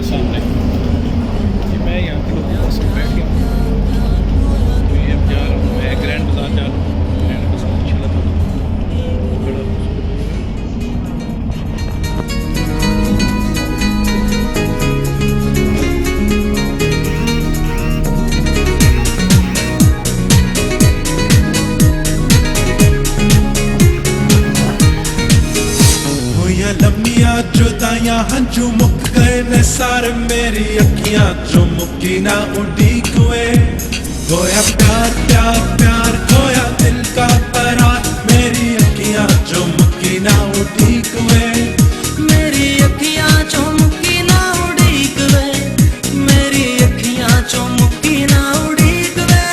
सामने कि मैं यहाँ के लोगों के साथ बैठ गया हूँ। तो ये अब जा रहा हूँ, मैं ग्रैंड बाजार जा रहा हूँ। ग्रैंड बाजार माशाल्लाह बड़ा लम्मियां जुदाइयां हंजू मुक गए ने सारे मेरी अखियां जो मुक्की ना उड़ीक हुए गोया प्यार प्यार प्यार खोया दिल का करार मेरी अखियां जो मुक्की ना उड़ीक हुए मेरी अखियां जो मुक्की ना उड़ीक वे मेरी अखियां जो मुक्की ना उड़ीक वे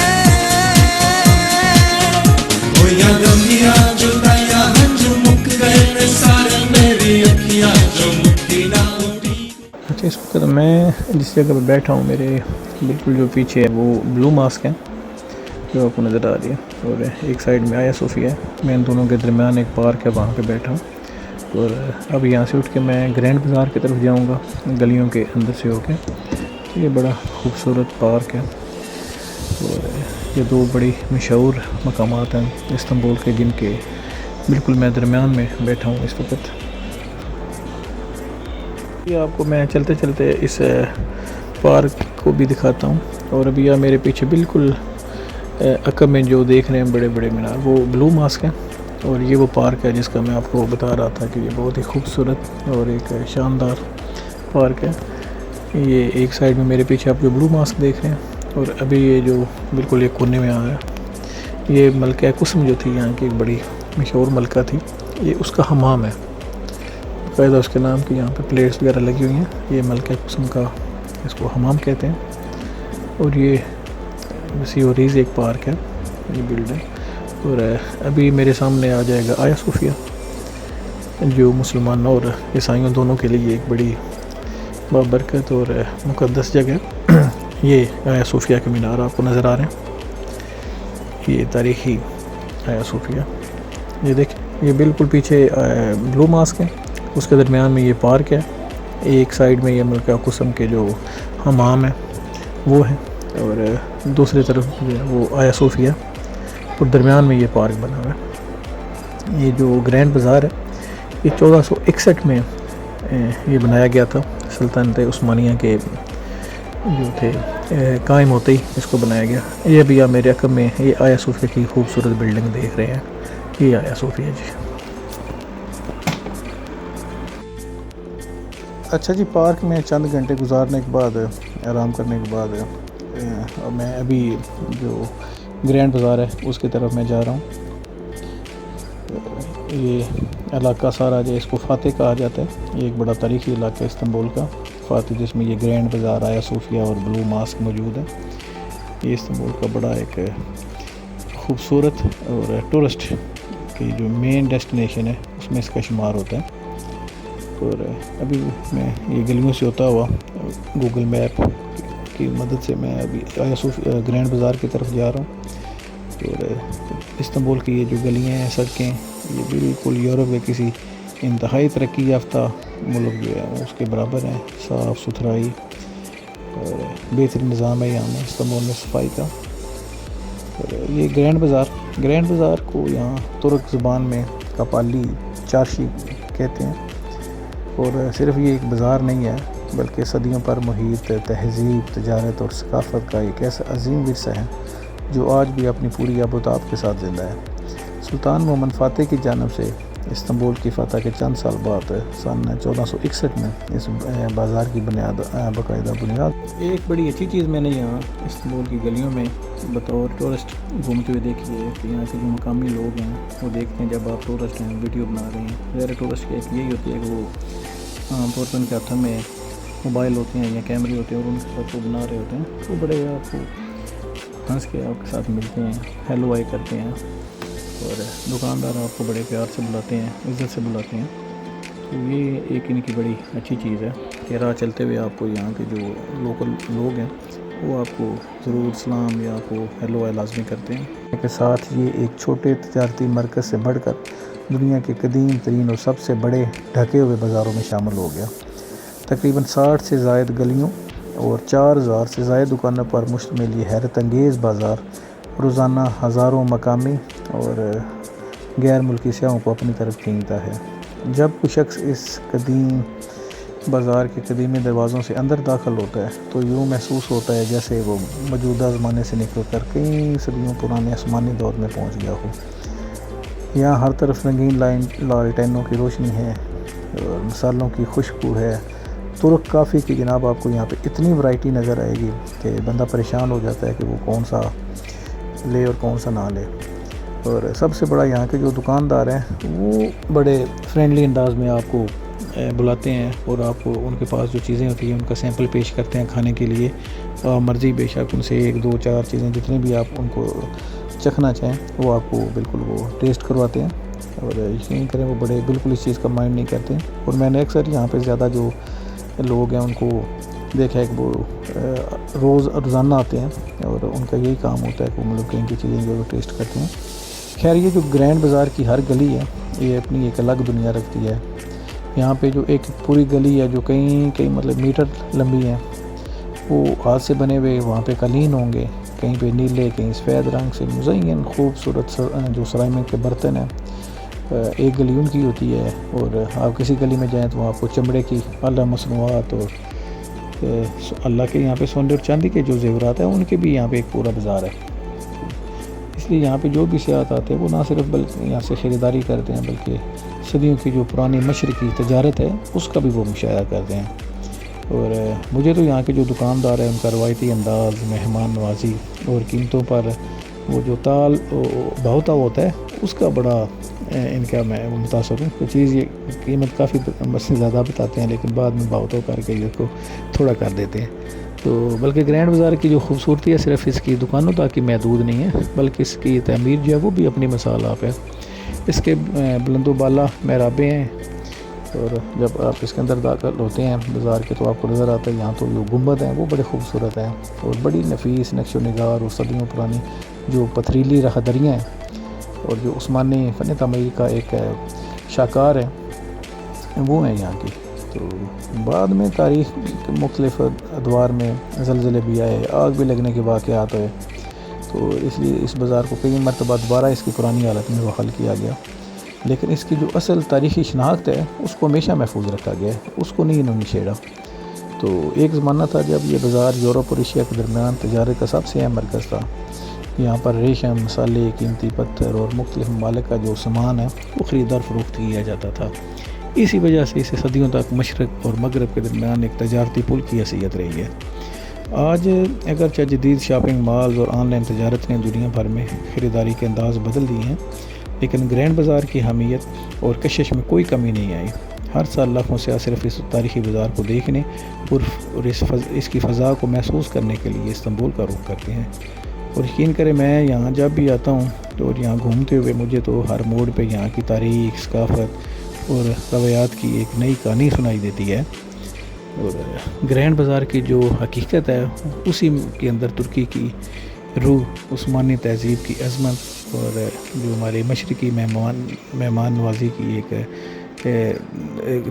गोया लम्मियां जुदाइयां हंजू मुक गए ने सारे मेरी अखियां जो मुक्की ना उड़ीक। अच्छा, इस वक्त मैं जिस जगह पर बैठा हूँ मेरे बिल्कुल जो पीछे है वो ब्लू मास्क है जो आपको नज़र आ रही है, और एक साइड में आया सोफिया है। मैं इन दोनों के दरमियान एक पार्क है, वहाँ पे बैठा हूँ। और अब यहाँ से उठ के मैं ग्रैंड बाज़ार की तरफ जाऊँगा गलियों के अंदर से होके। ये बड़ा खूबसूरत पार्क है और ये दो बड़ी मशहूर मकामात हैं इस्तांबुल के, जिनके बिल्कुल मैं दरमियान में बैठा हूँ इस वक्त। ये आपको मैं चलते चलते इस पार्क को भी दिखाता हूँ। और अभी यह मेरे पीछे बिल्कुल अकब में जो देख रहे हैं बड़े बड़े मीनार, वो ब्लू मास्क है। और ये वो पार्क है जिसका मैं आपको बता रहा था कि ये बहुत ही खूबसूरत और एक शानदार पार्क है। ये एक साइड में मेरे पीछे आप जो ब्लू मास्क देख रहे हैं, और अभी ये जो बिल्कुल एक कोने में आ रहा है, ये मलका कुसम जो थी यहाँ की एक बड़ी मशहूर मलका थी, ये उसका हमाम है। बाकायदा उसके नाम की यहाँ पे प्लेट्स वगैरह लगी हुई हैं। ये मलका कुसम का इसको हमाम कहते हैं। और ये सीरीज़ एक पार्क है ये बिल्डिंग। और अभी मेरे सामने आ जाएगा आया सोफिया, जो मुसलमानों और ईसाइयों दोनों के लिए एक बड़ी बाबरकत और मुक़द्दस जगह। ये आया सोफिया के मीनार आपको नज़र आ रहे हैं, ये तारीख़ी आया सोफिया। ये देखिए, ये बिल्कुल पीछे ब्लू मास्क है, उसके दरमियान में ये पार्क है। एक साइड में ये मलका कुसम के जो हमाम है वो है, और दूसरी तरफ जो है वो आया सोफिया, और दरमियान में ये पार्क बना हुआ है। ये जो ग्रैंड बाज़ार है ये 1461 में ये बनाया गया था। सल्तनत उस्मानिया के जो थे कायम होते ही इसको बनाया गया। ये भी आप मेरे अकब में ये आया सोफिया की खूबसूरत बिल्डिंग देख रहे हैं, ये आया सोफिया जी। अच्छा जी, पार्क में चंद घंटे गुजारने के बाद, आराम करने के बाद, मैं अभी जो ग्रैंड बाज़ार है उसकी तरफ मैं जा रहा हूँ। ये इलाका सारा जो इसको फ़ातेह कहा जाता है, ये एक बड़ा तारीख़ी इलाका है इस्तांबुल का फ़ातेह, जिसमें ये ग्रैंड बाज़ार, आया सोफिया और ब्लू मास्क मौजूद है। ये इस्तांबुल का बड़ा एक खूबसूरत और टूरिस्ट की जो मेन डेस्टिनेशन है उसमें इसका शुमार होता है। और अभी मैं ये गलियों से होता हुआ गूगल मैप की मदद से मैं अभी आया सोफिया ग्रैंड बाज़ार की तरफ जा रहा हूँ। और इस्तांबुल की ये जो गलियाँ हैं, सड़कें, ये बिल्कुल यूरोप के किसी इंतहाई तरक्की याफ्ता मुल्क जो है उसके बराबर हैं। साफ़ सुथराई और बेहतरीन निज़ाम है यहाँ में इस्तांबुल में सफाई का। और ये ग्रैंड बाज़ार को यहाँ तुर्क ज़बान में कपाली चारशी कहते हैं। और सिर्फ ये एक बाज़ार नहीं है, बल्कि सदियों पर मुहित तहज़ीब, तजारत और सकाफ़त का एक ऐसा अजीम विरसा है जो आज भी अपनी पूरी आबोताब के साथ ज़िंदा है। सुल्तान मोहम्मद फ़ातेह की जानब से इस्तांबुल की फ़तह के चंद साल बाद सन 1461 में इस बाज़ार की बाकायदा बुनियाद। एक बड़ी अच्छी चीज़ मैंने यहाँ इस्तांबुल की गलियों में बतौर टूरिस्ट घूमते हुए देखी है कि यहाँ के जो मकामी लोग हैं वो देखते हैं, जब आप टूरिस्ट हैं वीडियो बना रहे हैं, ज़्यादा टूरिस्ट की एक यही होती है कि वो आमतौर पर उनके हाथों में मोबाइल होते हैं या कैमरे होते हैं और उनके साथ वो बना रहे होते हैं, तो बड़े आपको हंस के आपके साथ मिलते हैं, हेलो हाय करते हैं। और दुकानदार आपको बड़े प्यार से बुलाते हैं, इज़्ज़त से बुलाते हैं। तो ये एक इनकी बड़ी अच्छी चीज़ है कि राह चलते हुए आपको यहाँ के जो लोकल लोग हैं वो आपको ज़रूर सलाम या आपको हेलो हाय लाजमी करते हैं। के साथ ये एक छोटे तजारती मरकज़ से बढ़कर दुनिया के कदीम तरीन और सबसे बड़े ढके हुए बाज़ारों में शामिल हो गया। تقریباً 60 سے زائد گلیوں اور 4000 سے زائد دکانوں پر مشتمل یہ حیرت انگیز بازار روزانہ ہزاروں مقامی اور غیر ملکی سیاحوں کو اپنی طرف کھینچتا ہے۔ جب کوئی شخص اس قدیم بازار کے قدیمی دروازوں سے اندر داخل ہوتا ہے تو یوں محسوس ہوتا ہے جیسے وہ موجودہ زمانے سے نکل کر کئی صدیوں پرانے آسمانی دور میں پہنچ گیا ہو۔ یہاں ہر طرف رنگین لالٹینوں کی روشنی ہے اور مسالوں کی خوشبو ہے۔ ترک کافی کی جناب آپ کو یہاں پہ اتنی ورائٹی نظر آئے گی کہ بندہ پریشان ہو جاتا ہے کہ وہ کون سا لے اور کون سا نہ لے۔ اور سب سے بڑا یہاں کے جو دکاندار ہیں وہ بڑے فرینڈلی انداز میں آپ کو بلاتے ہیں اور آپ کو ان کے پاس جو چیزیں ہوتی ہیں ان کا سیمپل پیش کرتے ہیں کھانے کے لیے۔ مرضی بے شک ان سے 1 2 4 چیزیں جتنی بھی آپ ان کو چکھنا چاہیں وہ آپ کو بالکل وہ ٹیسٹ کرواتے ہیں، اور یقین کریں وہ بڑے بالکل اس چیز کا مائنڈ نہیں کرتے ہیں۔ اور میں نے اکثر یہاں پہ زیادہ جو لوگ ہیں ان کو دیکھا ہے کہ وہ روزانہ آتے ہیں اور ان کا یہی کام ہوتا ہے کہ وہ ملک کی چیزیں جو ٹیسٹ کرتے ہیں۔ خیر یہ جو گرینڈ بازار کی ہر گلی ہے یہ اپنی ایک الگ دنیا رکھتی ہے۔ یہاں پہ جو ایک پوری گلی ہے جو کئی مطلب میٹر لمبی ہے، وہ ہاتھ سے بنے ہوئے وہاں پہ قالین ہوں گے، کہیں پہ نیلے کہیں سفید رنگ سے مزین خوبصورت جو سرامک کے برتن ہیں، ایک گلی ان کی ہوتی ہے۔ اور آپ کسی گلی میں جائیں تو وہاں آپ کو چمڑے کی اعلیٰ مصنوعات اور اللہ کے یہاں پہ سونے اور چاندی کے جو زیورات ہیں ان کے بھی یہاں پہ ایک پورا بازار ہے۔ اس لیے یہاں پہ جو بھی سیاحت آتے ہیں وہ نہ صرف بلکہ یہاں سے خریداری کرتے ہیں بلکہ صدیوں کی جو پرانی مشرقی تجارت ہے اس کا بھی وہ مشاہدہ کرتے ہیں۔ اور مجھے تو یہاں کے جو دکاندار ہیں ان کا روایتی انداز، مہمان نوازی اور قیمتوں پر وہ جو تال بہتا ہوتا ہے اس کا بڑا ان کا میں متاثر ہوں کہ چیز یہ قیمت کافی زیادہ بتاتے ہیں لیکن بعد میں بہتوں کر کے اس کو تھوڑا کر دیتے ہیں۔ تو بلکہ گرینڈ بازار کی جو خوبصورتی ہے صرف اس کی دکانوں تک ہی محدود نہیں ہے بلکہ اس کی تعمیر جو ہے وہ بھی اپنی مثال آپ ہے۔ اس کے بلند و بالا محرابیں ہیں، اور جب آپ اس کے اندر داخل ہوتے ہیں بازار کے تو آپ کو نظر آتا ہے یہاں تو جو گنبد ہیں وہ بڑے خوبصورت ہیں اور بڑی نفیس نقش و نگار اور صدیوں پرانی جو پتھریلی راہداریاں ہیں اور جو عثمانی فن تعمیر کا ایک شاہکار ہے وہ ہیں یہاں کی۔ تو بعد میں تاریخ کے مختلف ادوار میں زلزلے بھی آئے، آگ بھی لگنے کے واقعات ہوئے، تو اس لیے اس بازار کو کئی مرتبہ دوبارہ اس کی پرانی حالت میں بحال کیا گیا، لیکن اس کی جو اصل تاریخی شناخت ہے اس کو ہمیشہ محفوظ رکھا گیا ہے، اس کو نہیں انہوں نے چھیڑا۔ تو ایک زمانہ تھا جب یہ بازار یورپ اور ایشیا کے درمیان تجارت کا سب سے اہم مرکز تھا۔ یہاں پر ریشم، مسالے، قیمتی پتھر اور مختلف ممالک کا جو سامان ہے وہ خریدار فروخت کیا جاتا تھا۔ اسی وجہ سے اسے صدیوں تک مشرق اور مغرب کے درمیان ایک تجارتی پل کی حیثیت رہی ہے۔ آج اگرچہ جدید شاپنگ مالز اور آن لائن تجارت نے دنیا بھر میں خریداری کے انداز بدل دیے ہیں، لیکن گرینڈ بازار کی اہمیت اور کشش میں کوئی کمی نہیں آئی۔ ہر سال لاکھوں سیاح صرف اس تاریخی بازار کو دیکھنے اور اس کی فضا کو محسوس کرنے کے لیے استنبول کا رخ کرتے ہیں۔ اور یقین کریں میں یہاں جب بھی آتا ہوں تو یہاں گھومتے ہوئے مجھے تو ہر موڑ پہ یہاں کی تاریخ، ثقافت اور روایات کی ایک نئی کہانی سنائی دیتی ہے۔ اور گرینڈ بازار کی جو حقیقت ہے اسی کے اندر ترکی کی روح، عثمانی تہذیب کی عظمت اور جو ہمارے مشرقی مہمان نوازی کی ایک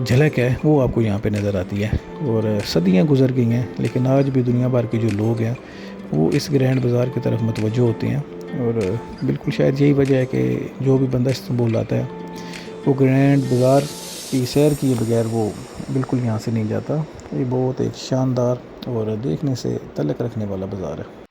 جھلک ہے وہ آپ کو یہاں پہ نظر آتی ہے۔ اور صدیاں گزر گئی ہیں لیکن آج بھی دنیا بھر کے جو لوگ ہیں وہ اس گرینڈ بازار کی طرف متوجہ ہوتے ہیں، اور بالکل شاید یہی وجہ ہے کہ جو بھی بندہ استنبول آتا ہے وہ گرینڈ بازار کی سیر کیے بغیر وہ بالکل یہاں سے نہیں جاتا۔ یہ بہت ایک شاندار اور دیکھنے سے تعلق رکھنے والا بازار ہے۔